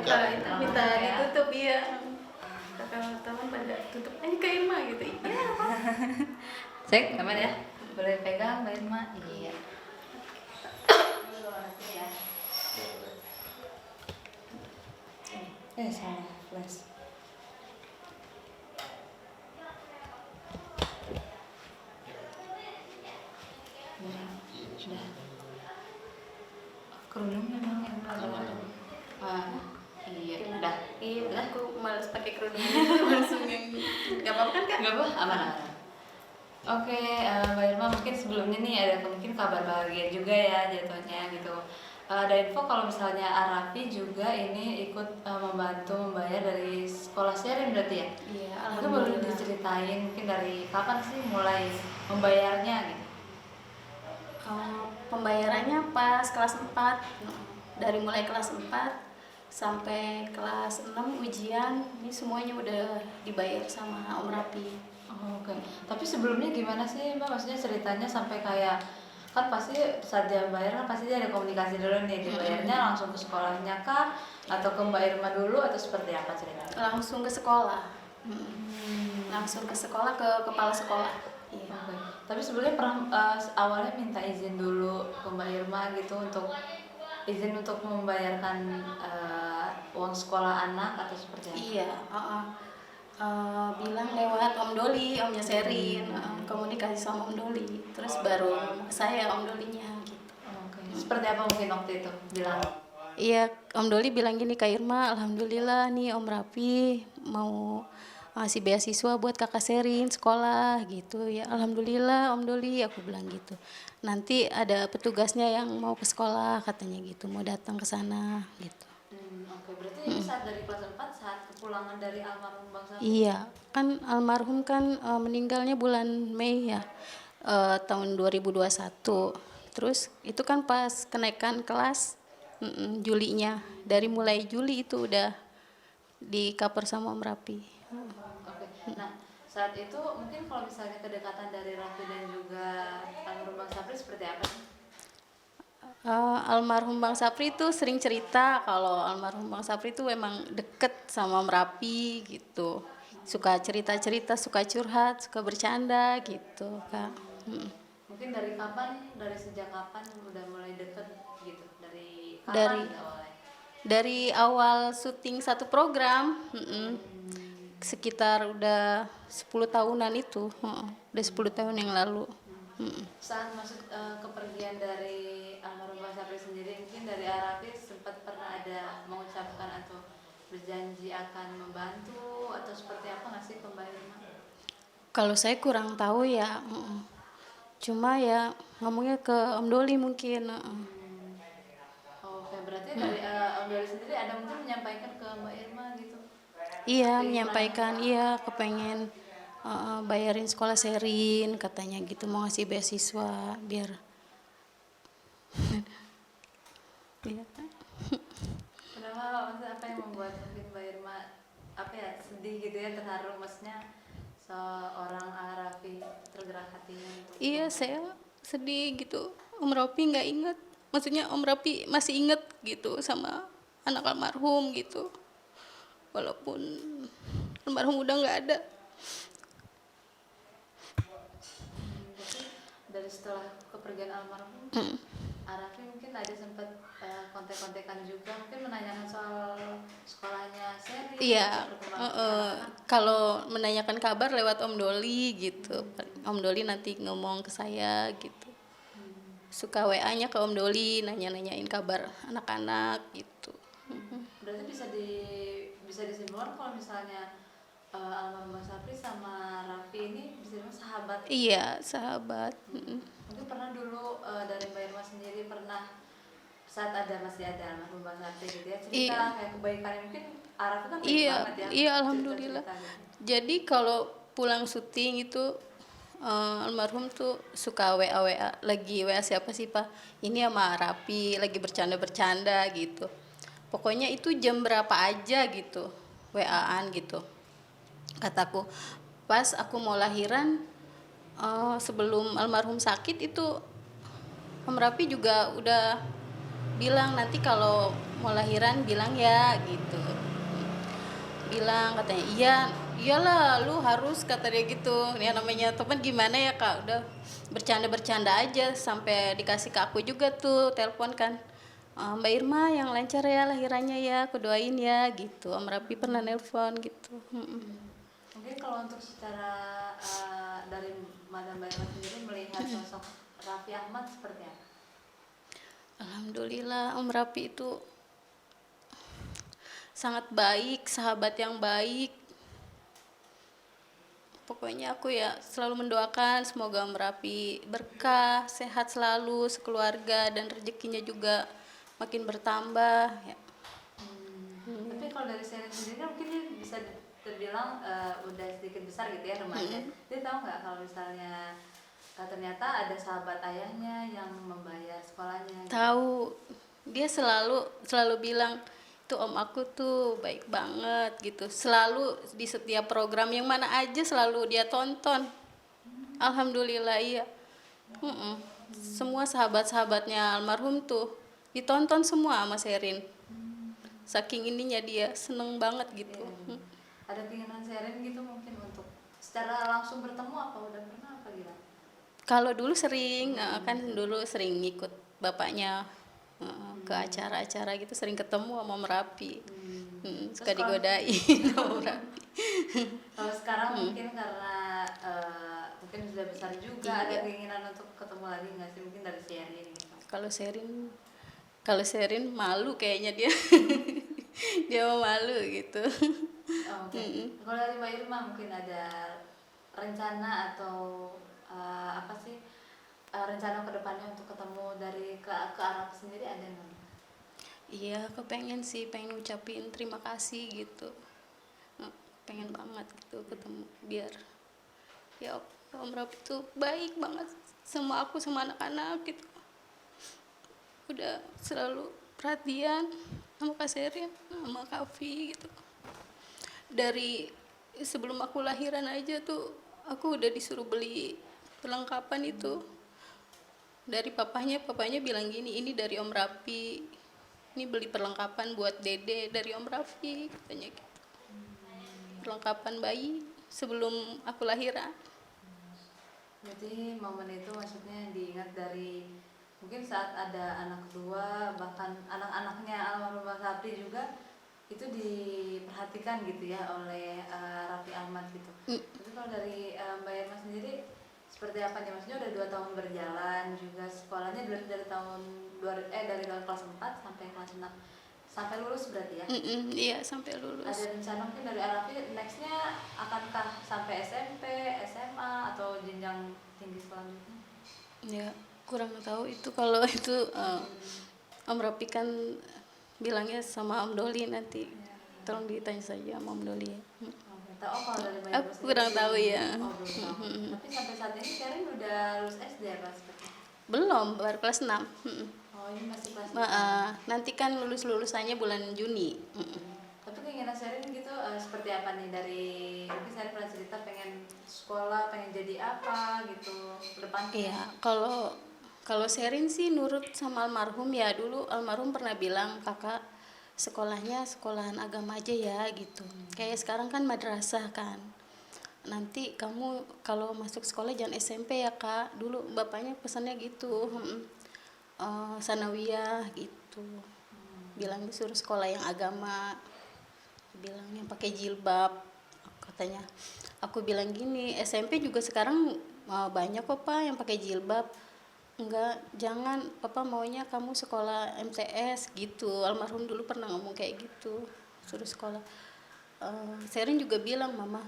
buka itu Oh, minta ya. ditutup iya. Kakak teman pada tutup ini Kak Irma gitu. Iya. Cek aman ya, boleh pegang Mbak Irma. Iya. Ya. Salah flash. Sudah. Kerudung memang yang ada. Iya, udah. Iya, aku malas pakai kerudung langsung yang nggak apa-apa kan Kak? Nggak apa, aman. Oke, Mbak Irma mungkin sebelumnya nih ada mungkin kabar bahagia juga ya jatuhnya gitu. Ada info kalau misalnya Arafi juga ini ikut membantu membayar dari sekolah sharing berarti ya? Iya, Mungkin boleh alhamdulillah. diceritain mungkin dari kapan sih mulai membayarnya gitu? Pembayarannya pas kelas 4. Dari mulai kelas 4 sampai kelas 6 ujian ini semuanya udah dibayar sama Om Rapi. Oh, oke. Tapi sebelumnya gimana sih Mbak? Maksudnya ceritanya sampai kayak kan pasti saat dia bayar kan pasti dia ada komunikasi dulu nih dibayarnya langsung ke sekolahnya kah atau ke Mbak Irma dulu atau seperti apa ceritanya? Langsung ke sekolah. Langsung ke sekolah, ke kepala sekolah. Iya. Oke. Tapi sebelumnya pernah awalnya minta izin dulu ke Mbak Irma gitu untuk izin untuk membayarkan uang sekolah anak atau seperti apa? Iya, bilang lewat Om Doli, Omnya Serin, komunikasi sama Om Doli, terus baru saya Om Dolinya gitu. Oke. Seperti apa mungkin waktu itu bilang? Iya, Om Doli bilang gini, Kak Irma, alhamdulillah nih Om Rapi mau ngasih beasiswa buat kakak Serin sekolah gitu ya. Alhamdulillah Om Doli, aku bilang gitu. Nanti ada petugasnya yang mau ke sekolah katanya gitu, mau datang ke sana gitu. Oke, berarti ini saat dari kelas 4 saat kepulangan dari almarhum Bang Safi? Iya, kan almarhum kan meninggalnya bulan Mei ya, tahun 2021. Terus itu kan pas kenaikan kelas Julinya, dari mulai Juli itu udah di cover sama Om Rapi. Oke. Nah, saat itu mungkin kalau misalnya kedekatan dari Raffi dan juga almarhum Bang Sapri seperti apa sih? Almarhum Bang Sapri itu sering cerita kalau almarhum Bang Sapri itu emang deket sama Om Rapi gitu. Suka cerita-cerita, suka curhat, suka bercanda gitu, Kak. Mungkin dari kapan, dari sejak kapan udah mulai deket gitu? Dari Dari kapan awalnya? dari awal syuting satu program, sekitar udah 10 tahunan itu, udah 10 tahun yang lalu. Saat masuk kepergian dari almarhum Bang Sapri sendiri, mungkin dari Arafi sempat pernah ada mengucapkan atau berjanji akan membantu atau seperti apa nggak sih pembayaran? Kalau saya kurang tahu ya, cuma ya ngomongnya ke Om Doli mungkin. Oke, berarti dari Om Doli sendiri ada mungkin menyampaikan ke Mbak Irma gitu? Iya, menyampaikan iya kepengen bayarin sekolah Serin katanya gitu, mau ngasih beasiswa biar iya. Kenapa maksudnya apa yang membuat mungkin Mbak Irma apa ya sedih gitu ya terharu maksudnya seorang Arafi tergerak hatinya untuk Iya, saya sedih gitu. Om Rapi nggak inget, maksudnya Om Rapi masih inget gitu sama anak almarhum gitu. Walaupun almarhum udah nggak ada. berarti dari setelah kepergian almarhum Arafi mungkin ada sempat kontek-kontekan juga mungkin menanyakan soal sekolahnya Seri Iya, perkembangan kalau menanyakan kabar lewat Om Doli gitu. Om Doli nanti ngomong ke saya gitu. Suka WA-nya ke Om Doli, nanya-nanyain kabar anak-anak gitu. berarti bisa disimpulkan kalau misalnya almarhum Bang Sapri sama Raffi ini bisa dibilang sahabat. Iya, sahabat. Mungkin pernah dulu dari Mbak Irma sendiri pernah saat masih ada almarhum Bang Sapri gitu ya cerita Iya. kayak kebaikannya mungkin Raffi kan baik Iya, banget ya. iya alhamdulillah. Cerita-cerita gitu. Jadi kalau pulang syuting itu almarhum tuh suka WA lagi WA siapa sih Pak? Ini sama Rapi lagi bercanda-bercanda gitu. Pokoknya itu jam berapa aja gitu, WA-an gitu. Kataku, pas aku mau lahiran sebelum almarhum sakit itu Om Rapi juga udah bilang nanti kalau mau lahiran bilang ya gitu, bilang katanya iya, iyalah lu harus, kata dia gitu. Ya namanya teman gimana ya kak, udah bercanda-bercanda aja sampai dikasih ke aku juga tuh telepon kan. Mbak Irma yang lancar ya lahirannya ya, aku doain ya gitu. Om Rapi pernah nelpon gitu. Mungkin kalau untuk secara dari Madam Mbak Irma sendiri melihat sosok Raffi Ahmad seperti apa? Alhamdulillah Om Rapi itu sangat baik, sahabat yang baik. Pokoknya aku ya selalu mendoakan semoga Om Rapi berkah, sehat selalu sekeluarga, dan rezekinya juga makin bertambah ya. Tapi kalau dari Sherin sendiri kan mungkin dia bisa terbilang udah sedikit besar gitu ya remaja. Dia tahu nggak kalau misalnya ternyata ada sahabat ayahnya yang membayar sekolahnya? Gitu. Tahu, dia selalu bilang tuh om aku tuh baik banget gitu, selalu di setiap program yang mana aja selalu dia tonton. Alhamdulillah iya. Semua sahabat-sahabatnya almarhum tuh ditonton semua sama Sherin. Saking ininya dia seneng banget gitu. Iya. Ada keinginan Sherin gitu mungkin untuk secara langsung bertemu, apa udah pernah apa gimana? Kalau dulu sering, kan dulu sering ngikut bapaknya ke acara-acara gitu, sering ketemu sama Merapi. Suka Terus kalau- digodain sama Merapi. Kalau sekarang mungkin karena mungkin sudah besar juga, Iya. ada keinginan untuk ketemu lagi nggak sih, mungkin dari Sherin gitu? Kalau Sherin malu kayaknya dia. Dia mau malu gitu. Oke. Kalau dari Mbak Irma mungkin ada rencana atau apa sih rencana kedepannya untuk ketemu dari ke Arab sendiri ada nggak? Iya, aku pengen sih, pengen ngucapin terima kasih gitu. Pengen banget gitu ketemu, biar ya Om Rapi tuh baik banget sama aku sama anak-anak gitu. Udah selalu perhatian sama Kak Sherin, sama Kak Fi gitu. Dari sebelum aku lahiran aja tuh aku udah disuruh beli perlengkapan itu. Dari papanya bilang gini, ini dari Om Rapi, ini beli perlengkapan buat Dede dari Om Rafi, katanya gitu. Perlengkapan bayi sebelum aku lahiran. Jadi momen itu maksudnya diingat dari mungkin saat ada anak kedua, bahkan anak-anaknya almarhum Mas Rapli juga itu diperhatikan gitu ya oleh Raffi Ahmad gitu. Tapi kalau dari Mbak Irma sendiri seperti apa nih, maksudnya udah 2 tahun berjalan juga sekolahnya dari tahun dari tahun kelas 4 sampai kelas 6 sampai lulus berarti ya? Iya sampai lulus. Ada rencana mungkin dari Arafi nextnya akankah sampai SMP, SMA atau jenjang tinggi selanjutnya? Ya kurang tahu itu, kalau itu Om Rapi kan bilangnya sama Om Doli nanti. Tolong ditanya saja sama Om Doli ya. Tahu kalau dari Mbak Aku Irma sendiri kurang tahu ya. Oh belum tahu. Tapi sampai saat ini Sherin udah lulus SD ya kelas berapa? Belum, baru kelas 6. Oh ini masih kelas 6. Nanti kan lulusannya bulan Juni. Tapi keinginan Sherin gitu seperti apa nih, dari mungkin Sherin pernah cerita pengen sekolah, pengen jadi apa gitu ke depan? Iya, kalau Sherin sih nurut sama almarhum ya. Dulu almarhum pernah bilang, kakak sekolahnya sekolahan agama aja ya gitu. Kayak sekarang kan madrasah kan. Nanti kamu kalau masuk sekolah jangan SMP ya kak. Dulu bapaknya pesannya gitu. Sanawiyah gitu. Bilang disuruh sekolah yang agama. Bilangnya pakai jilbab katanya. Aku bilang gini, SMP juga sekarang banyak kok pak yang pakai jilbab. Enggak, jangan, papa maunya kamu sekolah MTS gitu. Almarhum dulu pernah ngomong kayak gitu, suruh sekolah. Sherin juga bilang, mama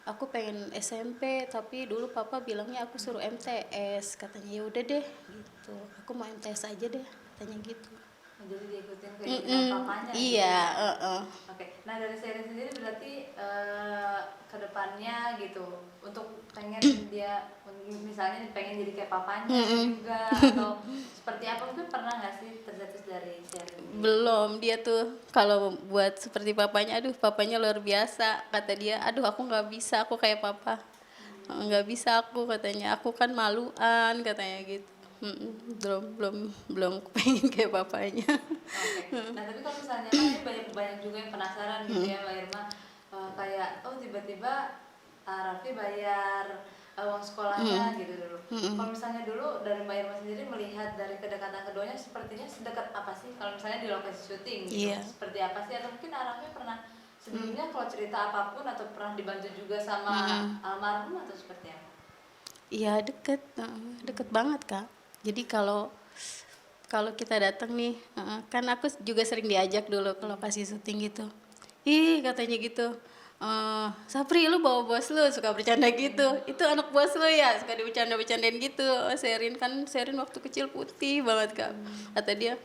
aku pengen SMP tapi dulu papa bilangnya aku suruh MTS, katanya. Ya udah deh gitu, aku mau MTS aja deh, katanya gitu. Jadi diikutin keinginan papanya. Iya. Oke. Nah dari Sherin sendiri berarti kedepannya gitu untuk pengen dia misalnya pengen jadi kayak papanya juga atau seperti apa, mungkin pernah nggak sih tercetus dari Sherin? Belum, dia tuh kalau buat seperti papanya, aduh papanya luar biasa, kata dia. Aduh aku nggak bisa, aku kayak papa nggak bisa aku, katanya. Aku kan maluan, katanya gitu. belum belum belum pengen kayak papanya. Oke. Nah, tapi kalau misalnya kan ini banyak banyak juga yang penasaran gitu ya Mbak Irma. Kayak oh tiba-tiba Raffi bayar uang sekolahnya gitu dulu. Kalau misalnya dulu dari Mbak Irma sendiri melihat dari kedekatan keduanya sepertinya sedekat apa sih kalau misalnya di lokasi syuting gitu? Iya. Seperti apa sih atau mungkin Raffi pernah sebelumnya kalau cerita apapun atau pernah dibantu juga sama almarhum atau seperti apa? Iya deket, deket banget Kak. Jadi kalau kalau kita datang nih, kan aku juga sering diajak dulu ke lokasi syuting gitu. Ih katanya gitu, Sapri lu bawa bos lu, suka bercanda gitu. Itu anak bos lu ya, suka dibecanda-becandain gitu. Sherin kan, Sherin waktu kecil putih banget Kak. Kata dia,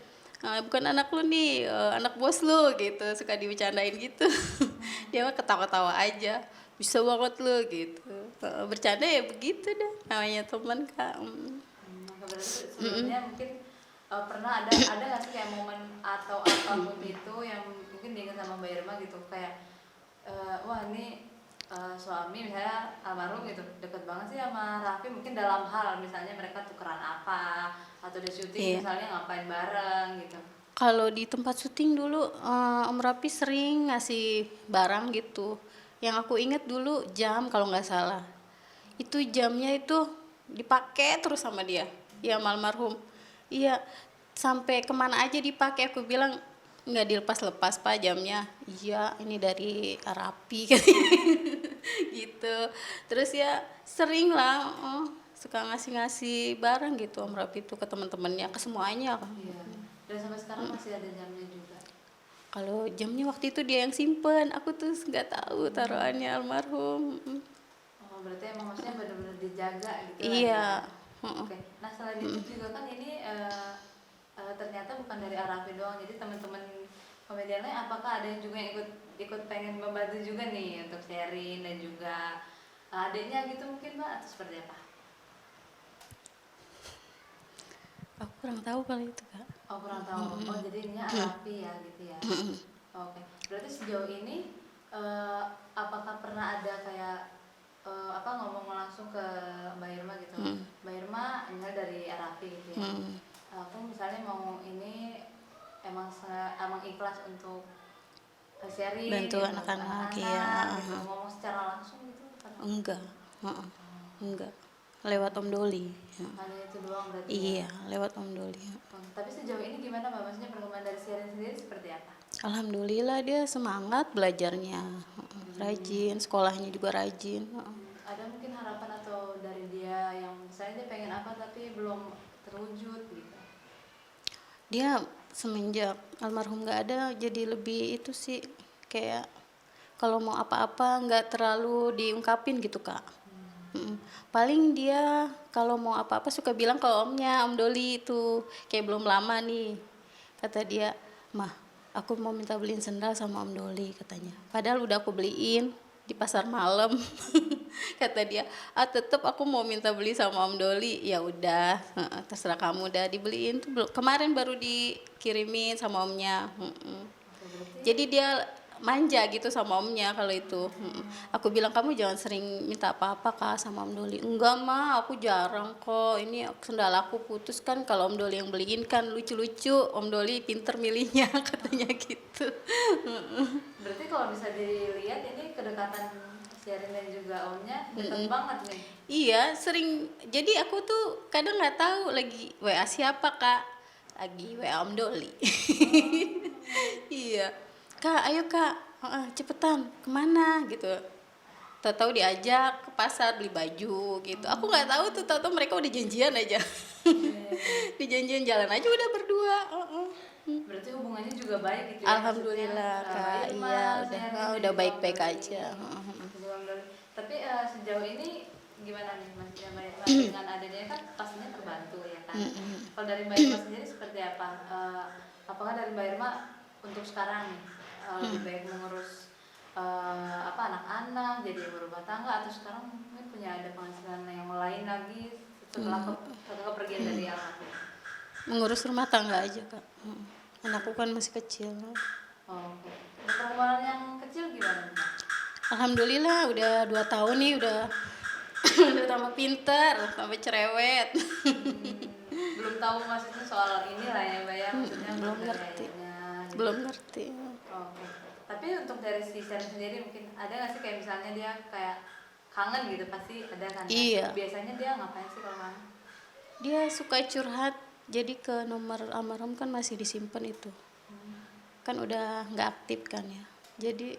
bukan anak lu nih, anak bos lu gitu, suka dibicarain gitu. Dia mah ketawa-ketawa aja, bisa banget lu gitu. Bercanda ya begitu dah, namanya teman Kak. Berarti sebelumnya mungkin pernah ada nggak sih kayak momen atau apapun itu yang mungkin diingat sama Mbak Irma gitu kayak wah ini suami misalnya almarhum gitu deket banget sih sama Raffi mungkin dalam hal misalnya mereka tukeran apa atau di syuting Iya. misalnya ngapain bareng gitu. Kalau di tempat syuting dulu, Om Rapi sering ngasih barang gitu. Yang aku inget dulu jam kalau nggak salah. Itu jamnya itu dipakai terus sama dia. Ya almarhum. Iya, sampai kemana aja dipakai. Aku bilang nggak dilepas-lepas Pak jamnya. Iya, ini dari Arapi gitu. Terus ya sering lah, suka ngasih-ngasih barang gitu Om Rapi itu ke teman-temannya, ke semuanya. Iya. Dan sampai sekarang masih ada jamnya juga. Kalau jamnya waktu itu dia yang simpen, aku tuh nggak tahu taruhannya almarhum. Oh, berarti emang maksudnya benar-benar dijaga gitu lah ya. Iya. Oke. Nah, selain itu juga kan ini ternyata bukan dari Arafi doang. Jadi teman-teman komedian lain apakah ada yang juga yang ikut pengen membantu juga nih untuk sharing dan juga adiknya gitu mungkin Mbak atau seperti apa? Aku kurang tahu kalau itu Kak. Oh, kurang tahu. Oh, jadi ininya Arafi ya gitu ya. Oke. Berarti sejauh ini apakah pernah ada kayak ngomong langsung ke Mbak Irma gitu. Mbak Irma misalnya dari Arafi gitu ya. Aku misalnya mau ini emang ikhlas untuk sharing Bantu gitu, anak-anak anak-anak ya. gitu, ngomong secara langsung gitu kan. Enggak. Enggak. Lewat Om Doli. Hanya itu doang berarti. Iya, lewat Om Doli. Tapi sejauh ini gimana Mbak? Maksudnya perkembangan dari sharing sendiri seperti apa? Alhamdulillah dia semangat belajarnya. Rajin, sekolahnya juga rajin. Ada mungkin harapan atau dari dia yang misalnya dia pengen apa tapi belum terwujud gitu? Dia semenjak almarhum nggak ada jadi lebih itu sih kayak kalau mau apa-apa nggak terlalu diungkapin gitu Kak. Paling dia kalau mau apa-apa suka bilang ke omnya, Om Doli itu kayak belum lama nih kata dia, mah aku mau minta beliin sendal sama Om Doli katanya, padahal udah aku beliin di pasar malam. Kata dia, tetep aku mau minta beli sama Om Doli. Ya udah, terserah kamu, udah dibeliin tuh kemarin baru dikirimin sama omnya. Jadi dia manja gitu sama omnya kalau itu. Aku bilang kamu jangan sering minta apa-apa Kak sama Om Doli. Enggak mah, aku jarang kok, ini sendal aku putus kan, kalau Om Doli yang beliin kan lucu-lucu, Om Doli pinter milihnya. Katanya gitu. Berarti kalau bisa dilihat ini kedekatan Sherin dan juga omnya dekat banget nih. Iya, sering. Jadi aku tuh kadang nggak tahu lagi WA siapa Kak. Lagi WA Om Doli. Iya. Kak, ayo Kak, cepetan kemana gitu. Tahu-tahu diajak ke pasar beli baju gitu. Aku nggak tahu tuh, tahu-tahu mereka udah janjian aja. Dijanjian jalan aja udah berdua. Berarti hubungannya juga baik gitu ya. Alhamdulillah Kak, iya udah baik-baik aja. Tapi sejauh ini gimana nih Mas Mbak Irma dengan adanya kan pastinya terbantu ya kan. Kalau dari Mbak Irma sendiri seperti apa? Apakah dari Mbak Irma untuk sekarang nih lebih baik mengurus anak-anak jadi ibu rumah tangga atau sekarang mungkin punya ada penghasilan yang lain lagi setelah kepergian dari almarhum? Mengurus rumah tangga aja Kak. Anakku kan masih kecil. Oke. Perempuan yang kecil gimana? Alhamdulillah udah 2 tahun nih, udah udah tambah pinter, tambah cerewet. belum tahu maksudnya soal ini lah ya Mbak ya, maksudnya belum dari ngerti. ayahnya gitu. Belum ngerti. Oke. Tapi untuk dari si Seren sendiri mungkin ada nggak sih kayak misalnya dia kayak kangen gitu, pasti ada kan ya? Iya, Biasanya dia ngapain sih kalau kangen? dia suka curhat. Jadi ke nomor almarhum kan masih disimpan itu. Kan udah nggak aktif kan ya. Jadi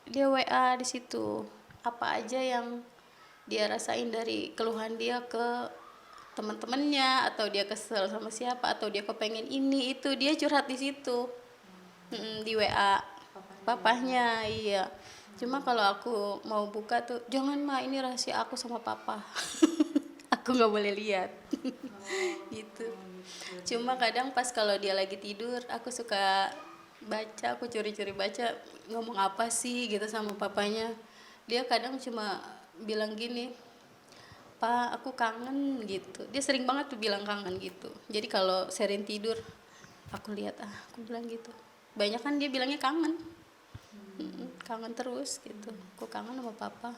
dia WA di situ. Apa aja yang dia rasain dari keluhan dia ke teman-temannya, atau dia kesel sama siapa, atau dia kepengen ini itu, dia curhat di situ. Di WA papahnya, iya. Cuma kalau aku mau buka tuh, jangan mah, ini rahasia aku sama papa. Aku nggak boleh lihat. Gitu. Cuma kadang pas kalau dia lagi tidur, aku suka baca, aku curi-curi baca ngomong apa sih gitu sama papanya. Dia kadang cuma bilang gini, "Pak, aku kangen," gitu. Dia sering banget tuh bilang kangen gitu. Jadi kalau Sherin tidur, aku lihat, aku bilang gitu. Banyak kan dia bilangnya kangen. Kangen terus gitu. Aku kangen sama papa.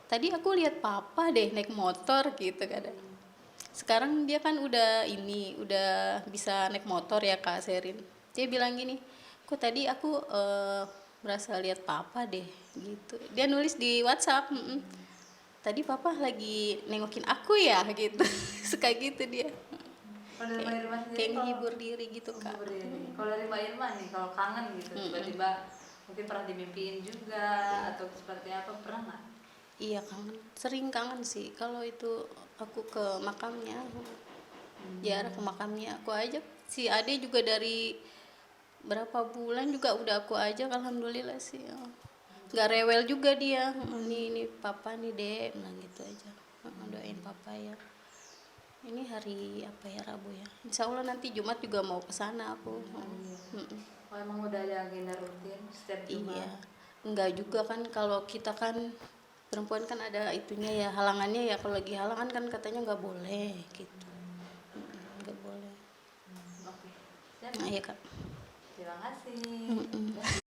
Tadi aku lihat papa deh naik motor gitu kadang. Sekarang dia kan udah bisa naik motor ya Kak Sherin. Dia bilang gini, kok tadi aku merasa lihat papa deh gitu. Dia nulis di WhatsApp, tadi papa lagi nengokin aku ya gitu. Suka gitu dia. Kalau dari Mbak Irma sendiri Kayak kalau menghibur diri gitu Kak. menghibur diri. Kalau dari Mbak Irma nih kalau kangen gitu tiba-tiba mungkin pernah dimimpiin juga atau seperti apa, pernah nggak? Iya kangen, sering kangen sih. Kalau itu aku ke makamnya, ziarah ke makamnya, aku ajak si Ade juga dari berapa bulan juga udah aku ajak, alhamdulillah sih. Nggak rewel juga dia. Ini papa nih dek, bilang gitu aja. Doain papa ya. Ini hari apa ya, Rabu ya. Insya Allah nanti Jumat juga mau ke sana aku. Oh, emang udah ada agenda rutin setiap Jumat? Iya, enggak juga kan, kalau kita kan perempuan kan ada itunya ya, halangannya ya. Kalau lagi halangan kan katanya nggak boleh gitu. Nggak boleh. Oke. Siap. Nah ya Kak. Terima kasih.